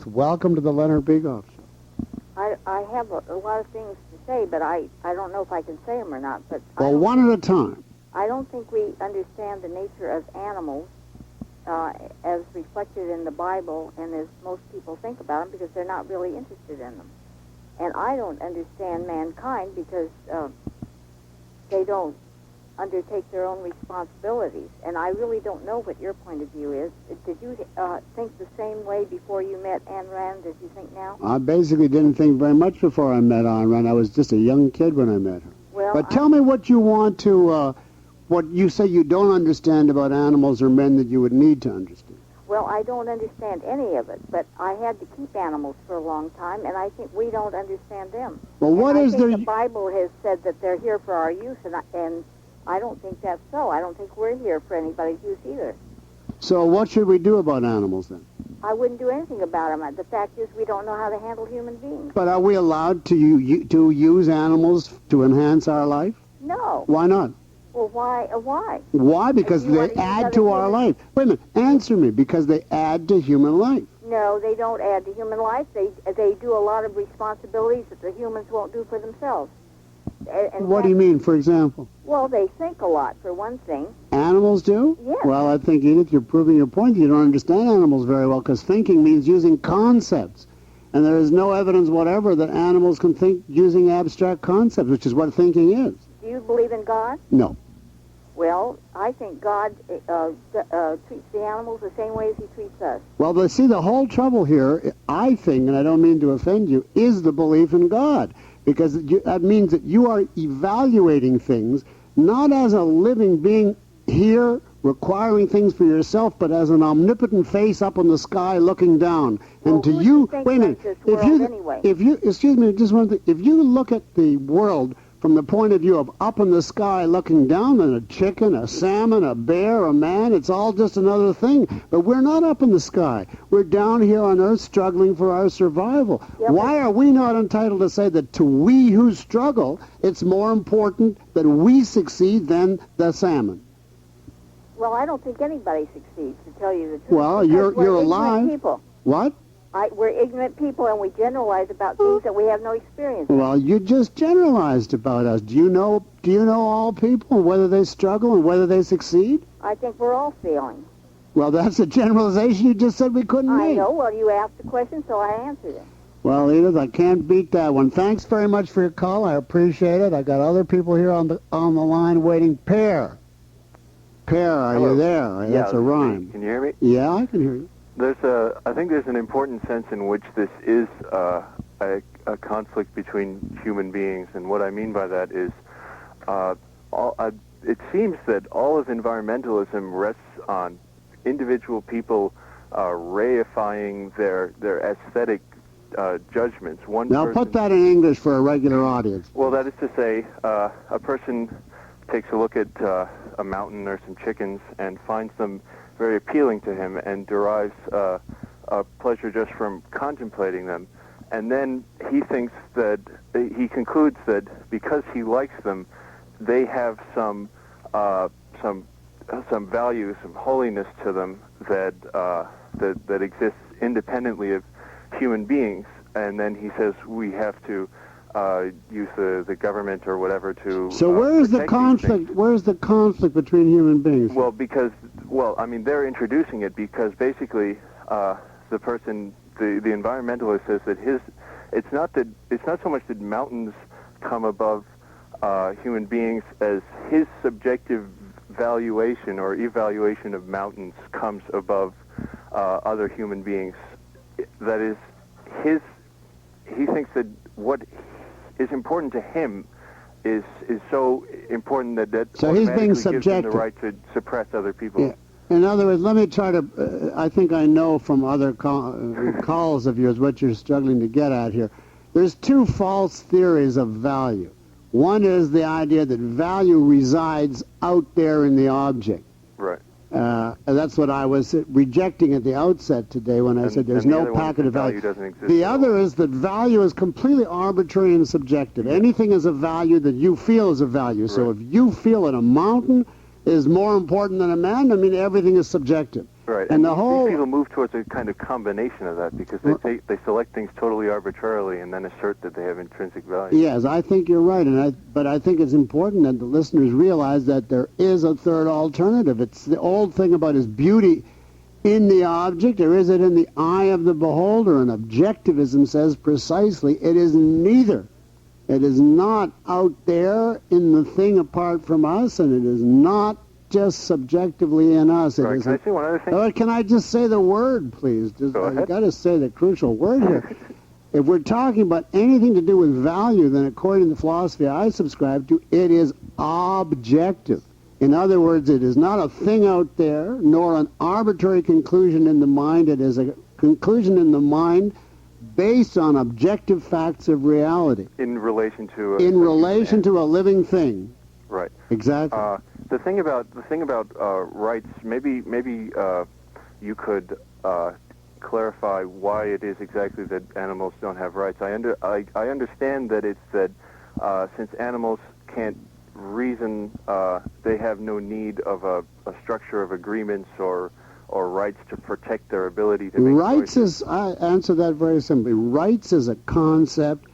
Ruth. Welcome to the Leonard Peikoff Show. I have a lot of things to say, but I don't know if I can say them or not. But Well, one at a time. I don't think we understand the nature of animals as reflected in the Bible and as most people think about them, because they're not really interested in them. And I don't understand mankind because they don't undertake their own responsibilities. And I really don't know what your point of view is. Did you think the same way before you met Ayn Rand as you think now? I basically didn't think very much before I met Ayn Rand. I was just a young kid when I met her. Well, but tell me what you want to, what you say you don't understand about animals or men that you would need to understand. Well, I don't understand any of it, but I had to keep animals for a long time, and I think we don't understand them. Well, what is the Bible has said that they're here for our use, and I don't think that's so. I don't think we're here for anybody's use either. So what should we do about animals then? I wouldn't do anything about them. The fact is we don't know how to handle human beings. But are we allowed to use animals to enhance our life? No. Why not? Well, why? Why? Why? Because they add to our life. Wait a minute. Answer me. Because they add to human life. No, they don't add to human life. They do a lot of responsibilities that the humans won't do for themselves. What do you mean, for example? Well, they think a lot, for one thing. Animals do? Yes. Well, I think, Edith, you're proving your point. You don't understand animals very well, because thinking means using concepts. And there is no evidence whatever that animals can think using abstract concepts, which is what thinking is. Do you believe in God? No. Well, I think God treats the animals the same way as he treats us. Well, see, the whole trouble here, I think, and I don't mean to offend you, is the belief in God. Because that means that you are evaluating things not as a living being here requiring things for yourself, but as an omnipotent face up in the sky looking down. Well, and to you, wait a minute, anyway? Excuse me, just one thing. If you look at the world from the point of view of up in the sky looking down on a chicken, a salmon, a bear, a man, it's all just another thing. But we're not up in the sky. We're down here on Earth struggling for our survival. Yep. Why are we not entitled to say that to we who struggle, it's more important that we succeed than the salmon? Well, I don't think anybody succeeds, to tell you the truth. Well, you're alive. People. What? We're ignorant people, and we generalize about things that we have no experience in. Well, you just generalized about us. Do you know all people, and whether they struggle and whether they succeed? I think we're all failing. Well, that's a generalization you just said we couldn't make. I know. Well, you asked the question, so I answered it. Well, Edith, I can't beat that one. Thanks very much for your call. I appreciate it. I got other people here on the line waiting. Pear, are you there? Yeah, that's a rhyme. Can you hear me? Yeah, I can hear you. I think there's an important sense in which this is a conflict between human beings, and what I mean by that is, it seems that all of environmentalism rests on individual people reifying their aesthetic judgments. Now put that in English for a regular audience. Well, that is to say, a person takes a look at a mountain or some chickens and finds them very appealing to him and derives a pleasure just from contemplating them. And then he concludes that because he likes them, they have some value, some holiness to them that exists independently of human beings. And then he says we have to use the government or whatever to. So where is the conflict? Where is the conflict between human beings? Well, I mean, they're introducing it because basically the person, the environmentalist, says that it's not so much that mountains come above human beings as his subjective valuation or evaluation of mountains comes above other human beings. That is, he thinks that what is important to him is so important that so he's being gives him subjective. the right to suppress other people. Yeah. In other words, let me try to, I think I know from other calls of yours what you're struggling to get at here. There's two false theories of value. One is the idea that value resides out there in the object. Right. That's what I was rejecting at the outset today when I said there's no packet of value. The other is that value is completely arbitrary and subjective. Anything is a value that you feel is a value. Right. So if you feel that a mountain is more important than a man, I mean, everything is subjective. Right, And the these whole people move towards a kind of combination of that because they select things totally arbitrarily and then assert that they have intrinsic value. Yes, I think you're right, but I think it's important that the listeners realize that there is a third alternative. It's the old thing about is beauty in the object, or is it in the eye of the beholder? And objectivism says precisely it is neither. It is not out there in the thing apart from us, and it is not just subjectively in us. Right. Can I say one other thing? Can I just say the word, please? Go ahead. I've got to say the crucial word here. If we're talking about anything to do with value, then according to the philosophy I subscribe to, it is objective. In other words, it is not a thing out there, nor an arbitrary conclusion in the mind. It is a conclusion in the mind based on objective facts of reality. In relation to to a living thing. Right. Exactly. The thing about rights, maybe you could clarify why it is exactly that animals don't have rights. I understand that it's that since animals can't reason, they have no need of a structure of agreements or rights to protect their ability to make choices. I answer that very simply. Rights is a concept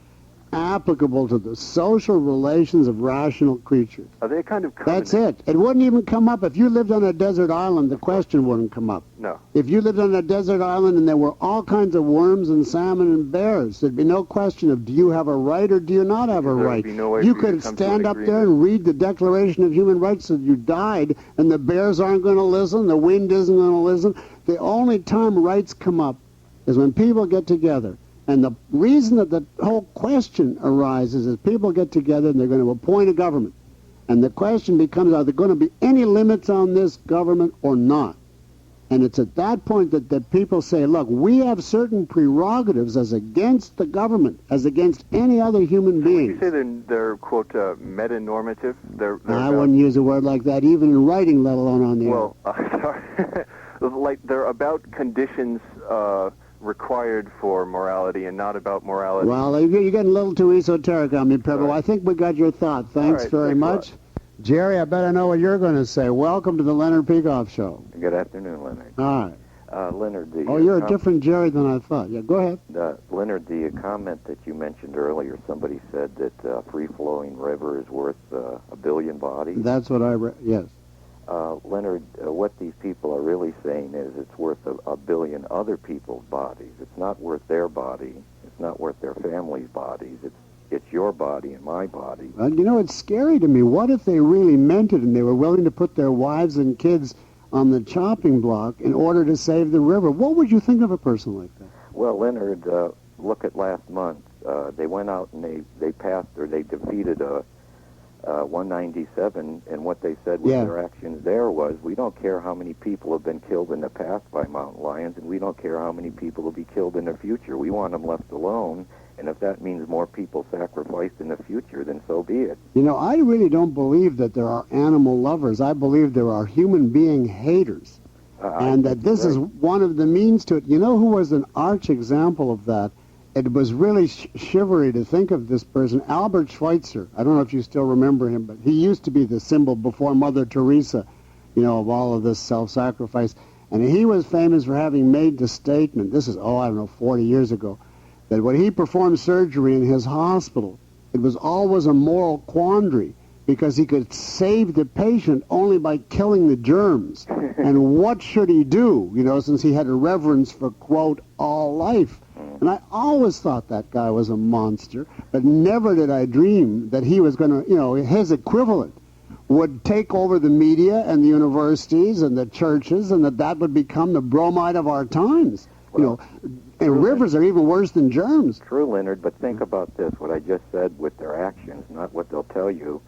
applicable to the social relations of rational creatures. Are they kind of That's it. It wouldn't even come up. If you lived on a desert island, the question wouldn't come up. No. If you lived on a desert island and there were all kinds of worms and salmon and bears, there'd be no question of do you have a right or do you not have a right. Be no way You for could to come stand to up an there and read the Declaration of Human Rights that you died, and the bears aren't going to listen, the wind isn't going to listen. The only time rights come up is when people get together. And the reason that the whole question arises is people get together and they're going to appoint a government. And the question becomes, are there going to be any limits on this government or not? And it's at that point that people say, look, we have certain prerogatives as against the government, as against any other human being. Would you say they're quote, meta-normative? They're I wouldn't use a word like that, even in writing, let alone on the air. Well, sorry. Like, they're about conditions required for morality and not about morality. Well, you're getting a little too esoteric on me, Pebble. Right. I think we got your thought. Thanks very much. Jerry, I bet I know what you're going to say. Welcome to the Leonard Peikoff Show. Good afternoon, Leonard. All right. Leonard, you're a different Jerry than I thought. Yeah, go ahead. Leonard, the comment that you mentioned earlier, somebody said that a free-flowing river is worth a billion bodies. That's what I read, yes. Leonard, what these people are really saying is it's worth a billion other people's bodies. It's not worth their body. It's not worth their family's bodies. It's your body and my body. You know, it's scary to me. What if they really meant it and they were willing to put their wives and kids on the chopping block in order to save the river? What would you think of a person like that? Well, Leonard, look at last month. They went out and they passed or they defeated 197, and what they said with their actions there was, we don't care how many people have been killed in the past by mountain lions, and we don't care how many people will be killed in the future. We want them left alone, and if that means more people sacrificed in the future, then so be it. You know, I really don't believe that there are animal lovers. I believe there are human being haters, and that this is one of the means to it. You know who was an arch example of that? It was really shivery to think of this person, Albert Schweitzer. I don't know if you still remember him, but he used to be the symbol before Mother Teresa, you know, of all of this self-sacrifice. And he was famous for having made the statement, this is, 40 years ago, that when he performed surgery in his hospital, it was always a moral quandary because he could save the patient only by killing the germs. And what should he do, you know, since he had a reverence for, quote, all life? And I always thought that guy was a monster, but never did I dream that he was going to, you know, his equivalent would take over the media and the universities and the churches, and that would become the bromide of our times. Well, you know, and rivers are even worse than germs. True, Leonard, but think about this, what I just said with their actions, not what they'll tell you.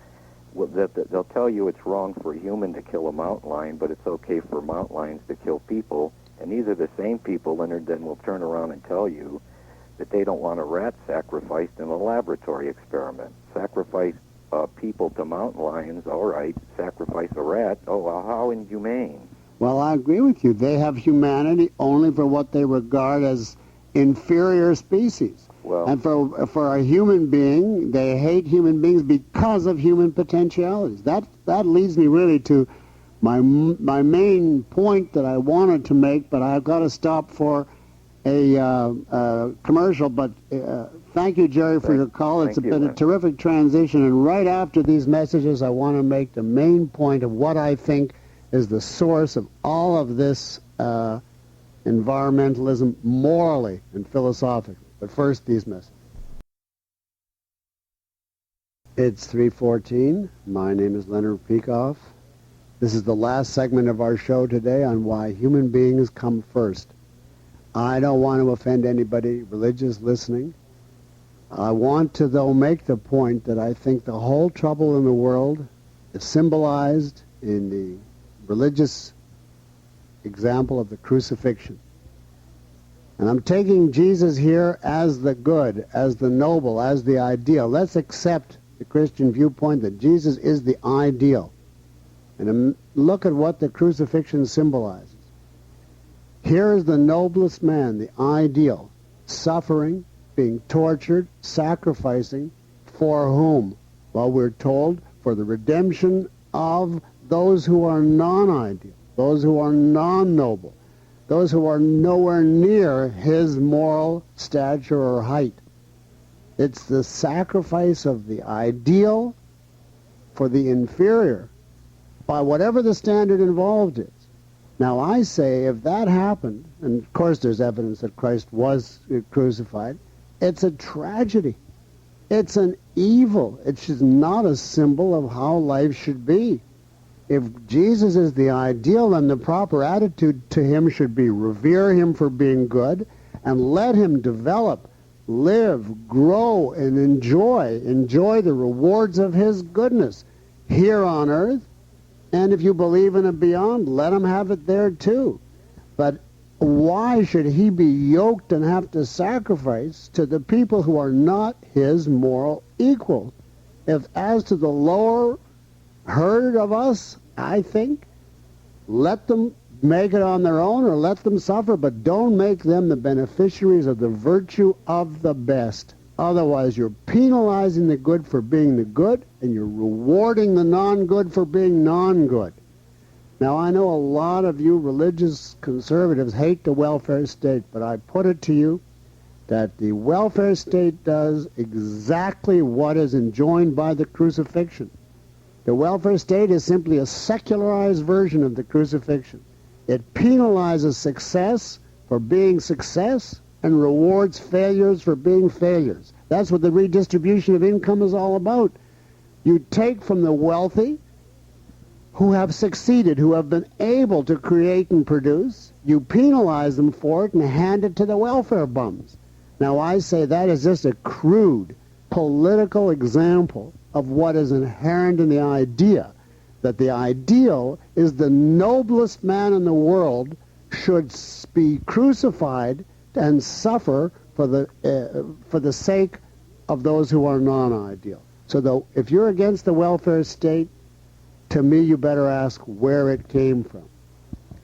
They'll tell you it's wrong for a human to kill a mountain lion, but it's okay for mountain lions to kill people. And these are the same people, Leonard, then will turn around and tell you that they don't want a rat sacrificed in a laboratory experiment. Sacrifice people to mountain lions, all right. Sacrifice a rat, how inhumane. Well, I agree with you. They have humanity only for what they regard as inferior species. Well, and for a human being, they hate human beings because of human potentialities. That leads me really to My main point that I wanted to make, but I've got to stop for a commercial, but thank you, Jerry, for your call. It's been a terrific transition, and right after these messages, I want to make the main point of what I think is the source of all of this environmentalism morally and philosophically. But first, these messages. It's 3:14. My name is Leonard Peikoff. This is the last segment of our show today on why human beings come first. I don't want to offend anybody religious listening. I want to, though, make the point that I think the whole trouble in the world is symbolized in the religious example of the crucifixion. And I'm taking Jesus here as the good, as the noble, as the ideal. Let's accept the Christian viewpoint that Jesus is the ideal. And look at what the crucifixion symbolizes. Here is the noblest man, the ideal, suffering, being tortured, sacrificing, for whom? Well, we're told for the redemption of those who are non-ideal, those who are non-noble, those who are nowhere near his moral stature or height. It's the sacrifice of the ideal for the inferior, by whatever the standard involved is. Now, I say if that happened, and of course there's evidence that Christ was crucified, it's a tragedy. It's an evil. It's just not a symbol of how life should be. If Jesus is the ideal, then the proper attitude to him should be revere him for being good and let him develop, live, grow, and enjoy the rewards of his goodness here on earth. And if you believe in it beyond, let him have it there too. But why should he be yoked and have to sacrifice to the people who are not his moral equals? If as to the lower herd of us, I think, let them make it on their own or let them suffer, but don't make them the beneficiaries of the virtue of the best. Otherwise, you're penalizing the good for being the good, and you're rewarding the non-good for being non-good. Now, I know a lot of you religious conservatives hate the welfare state, but I put it to you that the welfare state does exactly what is enjoined by the crucifixion. The welfare state is simply a secularized version of the crucifixion. It penalizes success for being success and rewards failures for being failures. That's what the redistribution of income is all about. You take from the wealthy who have succeeded, who have been able to create and produce, you penalize them for it and hand it to the welfare bums. Now, I say that is just a crude political example of what is inherent in the idea, that the ideal is the noblest man in the world should be crucified and suffer for the sake of those who are non-ideal. So if you're against the welfare state, to me you better ask where it came from.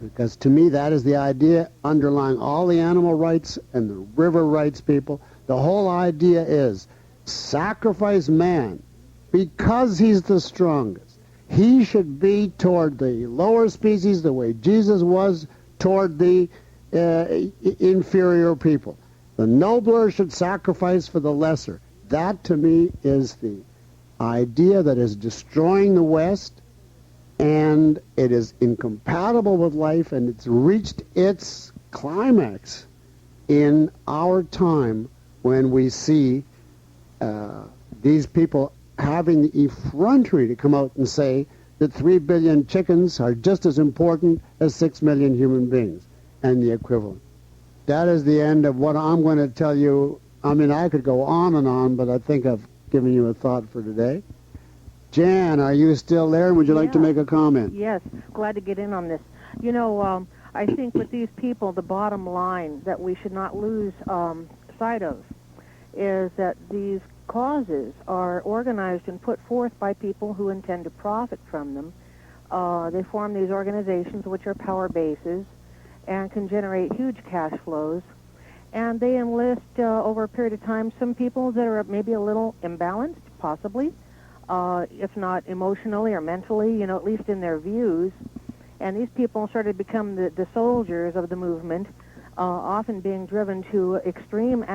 Because to me that is the idea underlying all the animal rights and the river rights people. The whole idea is sacrifice man because he's the strongest. He should be toward the lower species the way Jesus was toward the inferior people. The nobler should sacrifice for the lesser. That, to me, is the idea that is destroying the West, and it is incompatible with life, and it's reached its climax in our time when we see these people having the effrontery to come out and say that 3 billion chickens are just as important as 6 million human beings, and the equivalent. That is the end of what I'm going to tell you. I mean, I could go on, but I think I've given you a thought for today. Jan, are you still there? Would you like to make a comment? Yes, glad to get in on this. You know, I think with these people, the bottom line that we should not lose sight of is that these causes are organized and put forth by people who intend to profit from them. They form these organizations, which are power bases, and can generate huge cash flows. And they enlist, over a period of time, some people that are maybe a little imbalanced, possibly, if not emotionally or mentally, you know, at least in their views. And these people started to become the soldiers of the movement, often being driven to extreme